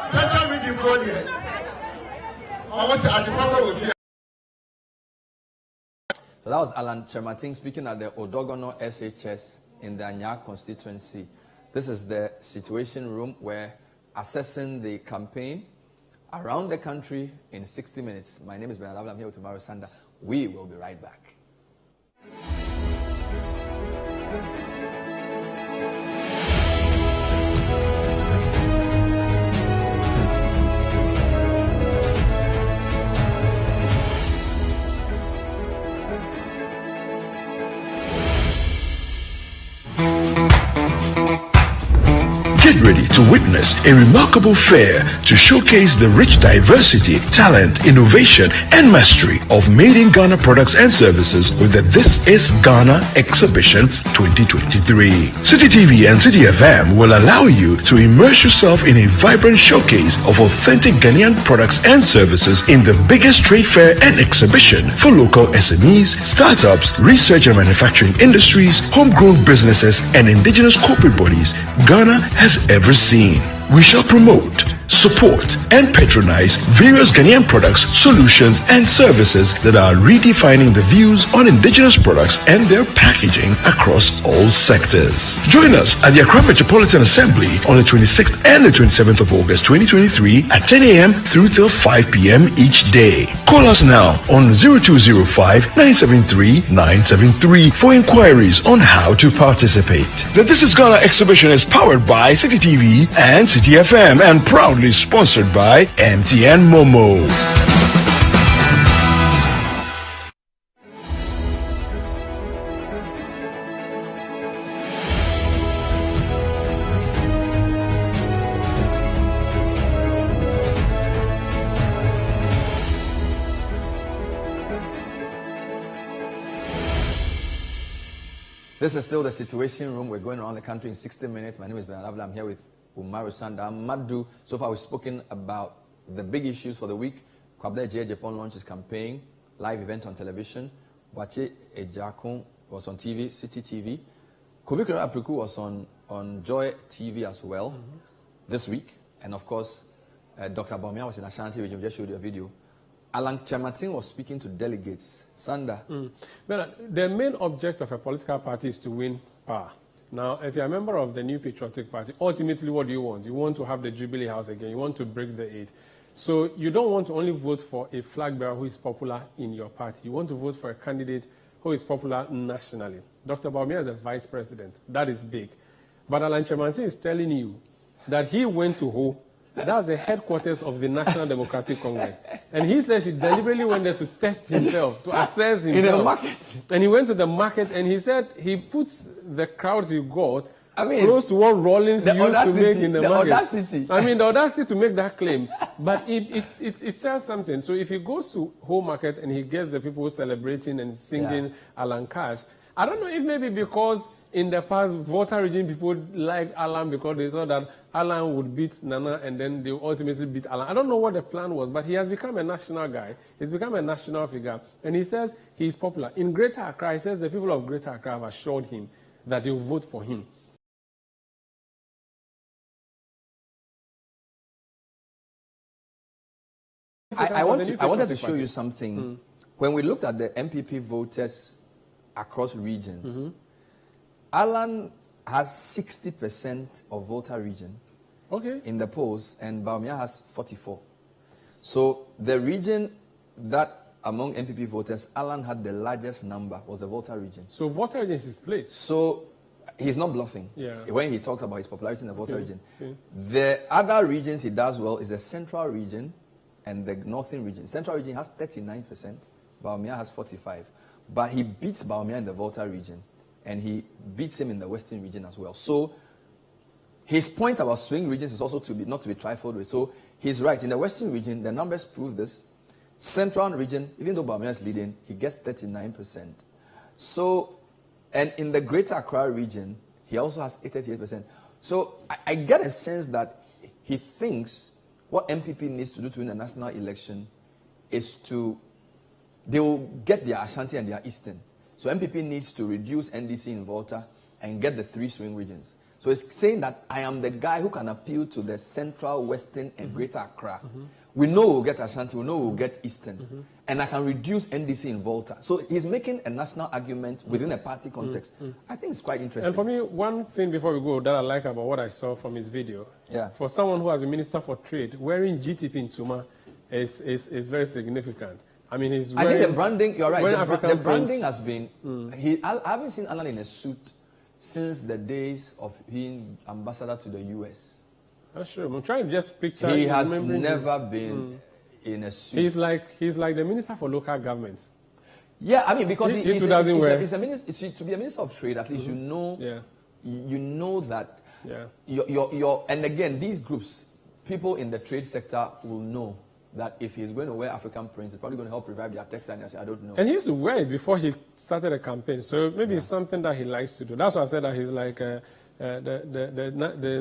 Central region for the almost at the proper with you. So that was Alan Chemating speaking at the Odogono SHS in the Anya constituency. This is the Situation Room where assessing the campaign around the country in 60 minutes. My name is Bernard. I'm here with Umaru Sanda. We will be right back. Get ready to witness a remarkable fair to showcase the rich diversity, talent, innovation, and mastery of made in Ghana products and services with the This is Ghana Exhibition 2023. City TV and City FM will allow you to immerse yourself in a vibrant showcase of authentic Ghanaian products and services in the biggest trade fair and exhibition for local SMEs, startups, research and manufacturing industries, homegrown businesses, and indigenous corporate bodies Ghana has ever seen. We shall promote, support, and patronize various Ghanaian products, solutions, and services that are redefining the views on indigenous products and their packaging across all sectors. Join us at the Accra Metropolitan Assembly on the 26th and the 27th of August 2023 at 10 a.m. through till 5 p.m. each day. Call us now on 0205-973-973 for inquiries on how to participate. The This is Ghana exhibition is powered by City TV and City FM and proudly sponsored by MTN Momo. This is still the Situation Room. We're going around the country in 60 minutes. My name is Bernard. I'm here with Umaru Sanda. Madu. So far, we've spoken about the big issues for the week. Kwabena Agyepong launches campaign, live event on television. Kwabena Agyepong was on TV, City TV. Kwabena Agyepong was on Joy TV as well this week. And of course, Dr. Bawumia was in Ashanti region. We just showed you a video. Alan Chemating was speaking to delegates. Sanda. But the main object of a political party is to win power. Now, if you're a member of the New Patriotic Party, ultimately what do you want? You want to have the Jubilee House again. You want to break the 8. So you don't want to only vote for a flag bearer who is popular in your party. You want to vote for a candidate who is popular nationally. Dr. Bawumia is a vice president. That is big. But Alan Chemating is telling you that he went to Ho. That's the headquarters of the National Democratic Congress. And he says he deliberately went there to test himself, to assess himself. In the market. And he went to the market and he said he puts the crowds he got close to what Rawlings used to make in the market. Audacity. I mean, the audacity to make that claim. But it says something. So if he goes to Whole Market and he gets the people celebrating and singing Alan Cash, I don't know if maybe because in the past, Volta region people liked Alan because they thought that Alan would beat Nana and then they ultimately beat Alan. I don't know what the plan was, but he has become a national guy. He's become a national figure. And he says he's popular. In Greater Accra, he says the people of Greater Accra have assured him that they will vote for him. I wanted to show you something. When we looked at the MPP voters across regions, Alan has 60% of voter region in the polls, and Bawumia has 44%. So the region that among MPP voters, Alan had the largest number, was the voter region. So voter region is his place. So he's not bluffing when he talks about his popularity in the voter region. The other regions he does well is the central region and the northern region. Central region has 39%, Bawumia has 45%. But he beats Bawumia in the voter region, and he beats him in the western region as well. So his point about swing regions is also not to be trifled with. So he's right. In the western region, the numbers prove this. Central region, even though Bawumia is leading, he gets 39%. So, and in the Greater Accra region, he also has 38%. So I get a sense that he thinks what MPP needs to do to win the national election is they will get their Ashanti and their Eastern. So MPP needs to reduce NDC in Volta and get the 3 swing regions. So it's saying that I am the guy who can appeal to the Central, Western, and Greater Accra. We know we'll get Ashanti, we know we'll get Eastern. And I can reduce NDC in Volta. So he's making a national argument within a party context. I think it's quite interesting. And for me, one thing before we go that I like about what I saw from his video, for someone who has been Minister for Trade, wearing GTP in Tuma is very significant. I mean, I think the branding, you're right, the branding has been, I haven't seen Alan in a suit since the days of being ambassador to the US. That's true. I'm trying to just picture. He has never been in a suit. He's like the Minister for Local Governments. Yeah, I mean, because he's a minister, to be a Minister of Trade, at least you know that and again, these groups, people in the trade sector will know that if he's going to wear African prints, it's probably going to help revive their textile industry. I don't know. And he used to wear it before he started a campaign, so maybe it's something that he likes to do. That's why I said that he's like the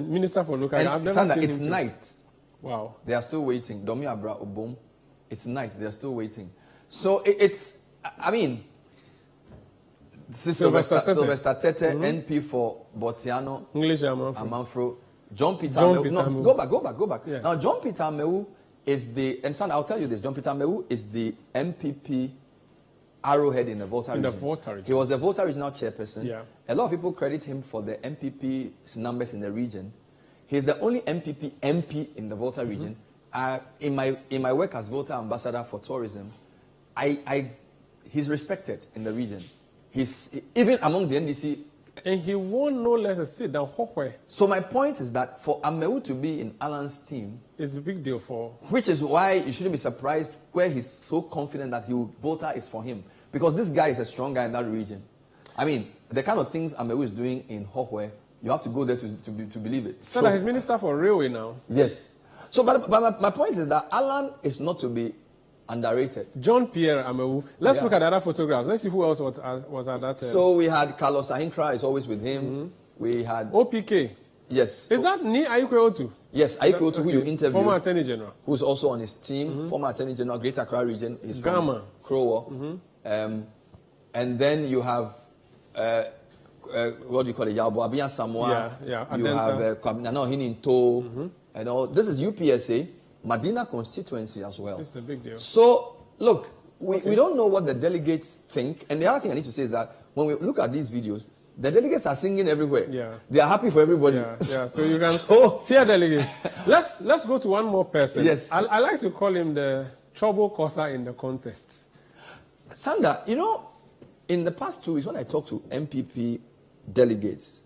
Minister for Local. And Sandra, it's night. Wow. They are still waiting. Domi Abra Obom. It's night. They are still waiting. So it's, I mean, Sylvester Tete, NP for Botiano, English Amanfro, John Peter Mewu. No, go back. Yeah. Now, John Peter Mewu is and son, I'll tell you this. John Peter Mewu is the MPP arrowhead in the voter region. He was the voter regional chairperson. Yeah. A lot of people credit him for the MPP's numbers in the region. He's the only MPP MP in the voter region. In my work as voter ambassador for tourism, he's respected in the region. He's even among the NDC. And he won no less a seat than Hohwe. So my point is that for Amewu to be in Alan's team, it's a big deal for. Which is why you shouldn't be surprised where he's so confident that voter is for him, because this guy is a strong guy in that region. I mean, the kind of things Amewu is doing in Hohwe, you have to go there to believe it. So that he's Minister for Railway now. Yes. So, but my point is that Alan is not to be underrated. John Pierre Amewu. Let's look at the other photographs. Let's see who else was at that. So we had Carlos Ahinkra is always with him. We had OPK. Yes. Is that Ni Ayikwe Otu? Yes, Ayikwe Otu, who you interviewed. Former Attorney General. Who's also on his team. Former Attorney General, Greater Accra region. Is Gama. Krowo. And then you have, what do you call it? Yabo Abiyan Samoa. Yeah. You have Kwabena Agyepong and all. This is UPSA. Medina constituency as well. It's a big deal. So, look, we don't know what the delegates think. And the other thing I need to say is that when we look at these videos, the delegates are singing everywhere. Yeah. They are happy for everybody. Yeah. So you can fear delegates. Let's go to one more person. Yes. I like to call him the trouble causer in the contest. Sandra, you know, in the past 2 weeks when I talked to MPP delegates,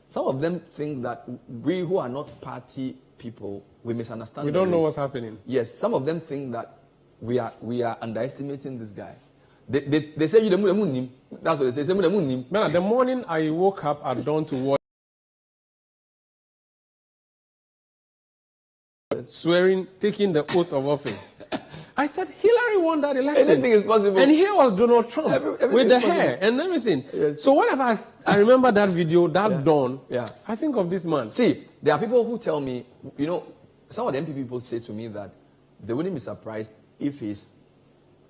some of them think that we who are not party people, we misunderstand. We don't know what's happening. Yes, some of them think that we are underestimating this guy. They say you the moon. That's what they say. Man, the morning I woke up at dawn to watch swearing, taking the oath of office. I said Hillary won that election. Anything is possible. And here was Donald Trump with the hair and everything. Yes. So whenever I remember that video, that dawn, I think of this man. See, there are people who tell me, you know, some of the MP people say to me that they wouldn't be surprised if he's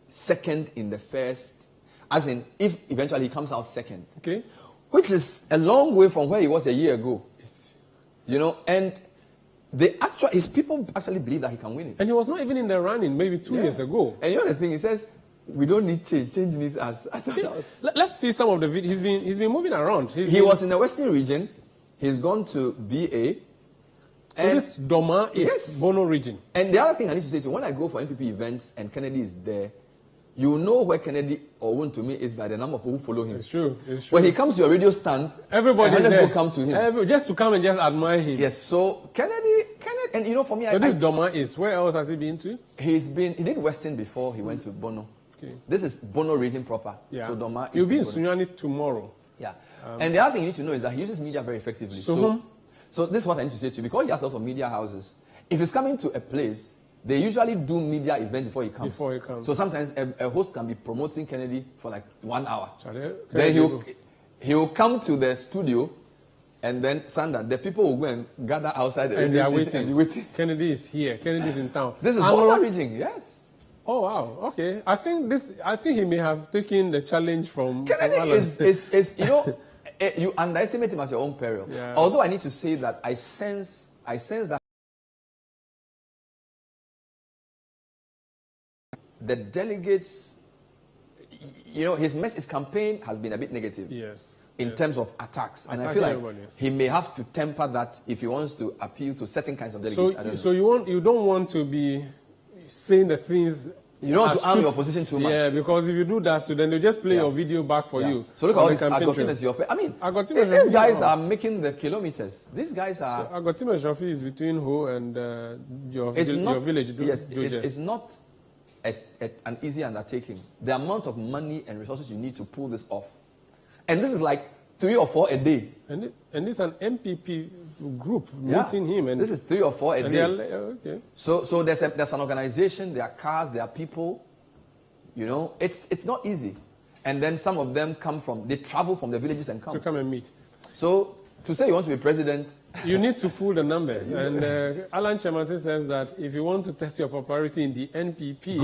second in the first, as in if eventually he comes out second. Okay. which is a long way from where he was a year ago. Yes. You know, and his people actually believe that he can win it. And he was not even in the running maybe 2 years ago. And you know the thing, he says, we don't need change. Change needs us. Let's see some of the videos. He's been moving around. He was in the Western region. He's gone to BA. So this Doma is Bono region. And the other thing I need to say is when I go for NPP events and Kennedy is there, you know where Kennedy or Wontumi is by the number of people who follow him. It's true. When he comes to your radio stand, everybody will come to him. Just to come and just admire him. Yes, so Kennedy, and you know for me... So this Doma is, where else has he been to? He did Western before he went to Bono. Okay. This is Bono region proper. Yeah. So Doma is... He'll be in Sunyani tomorrow. Yeah. And the other thing you need to know is that he uses media very effectively. So this is what I need to say to you. Because he has a lot of media houses, if he's coming to a place, they usually do media events before he comes. So sometimes a host can be promoting Kennedy for like 1 hour. Then he'll come to the studio, and then Sanda, the people will go and gather outside and they are waiting. Kennedy is here. Kennedy is in town. This is Volta region, yes. Oh wow. Okay. I think he may have taken the challenge from Kennedy is you know, you underestimate him at your own peril. Yeah. Although I need to say that I sense that the delegates, you know, his campaign has been a bit negative. Yes. In terms of attacks. And I feel like he may have to temper that if he wants to appeal to certain kinds of delegates. So you don't want to be saying the things. You don't want to arm your opposition too much. Yeah, because if you do that, then they just play your video back for you. So look at all these Agotimes. I mean, these guys are making the kilometers. These guys are... So Agotime Shofi is between Ho and your village. Yes, it's not an easy undertaking. The amount of money and resources you need to pull this off. And this is like 3 or 4 a day. And this is an MPP group meeting him. And this is 3 or 4 a day. Okay. So there's an organization, there are cars, there are people. You know, it's not easy. And then some of them they travel from the villages and come. To come and meet. So to say you want to be president... You need to pull the numbers. And Alan Chemate says that if you want to test your popularity in the NPP,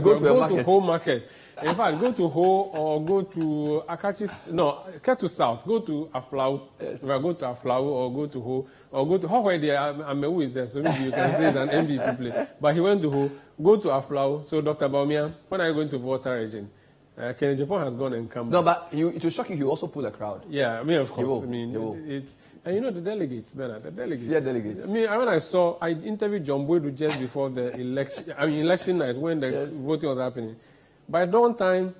go to Ho Market. In fact, go to Ho or go to Ketu South. Go to Aflau. Yes. Go to Aflau or go to Ho. Or go to Ho where Amewu is there. So maybe you can say it's an NPP place. But he went to Ho. Go to Aflau. So Dr. Bawumia, when are you going to Volta region? Kwabena Agyepong has gone and come. No, but it will shock you. He will also pull a crowd. Yeah, I mean, of course. He will. And you know the delegates, Bernard. The delegates. Yeah, delegates. I mean, when I interviewed John Boyd just before the election. I mean, election night when the voting was happening. By dawn time,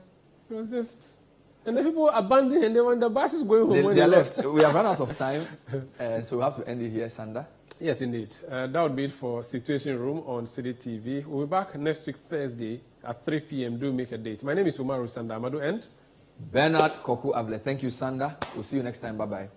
it was just, and the people abandoned and when the buses going home. They left. We have run out of time, so we have to end it here, Sanda. Yes, indeed. That would be it for Situation Room on City TV. We'll be back next week, Thursday at 3 p.m. Do make a date. My name is Umaru Sanda Amadu and Bernard Koku Able. Thank you, Sanda. We'll see you next time. Bye-bye.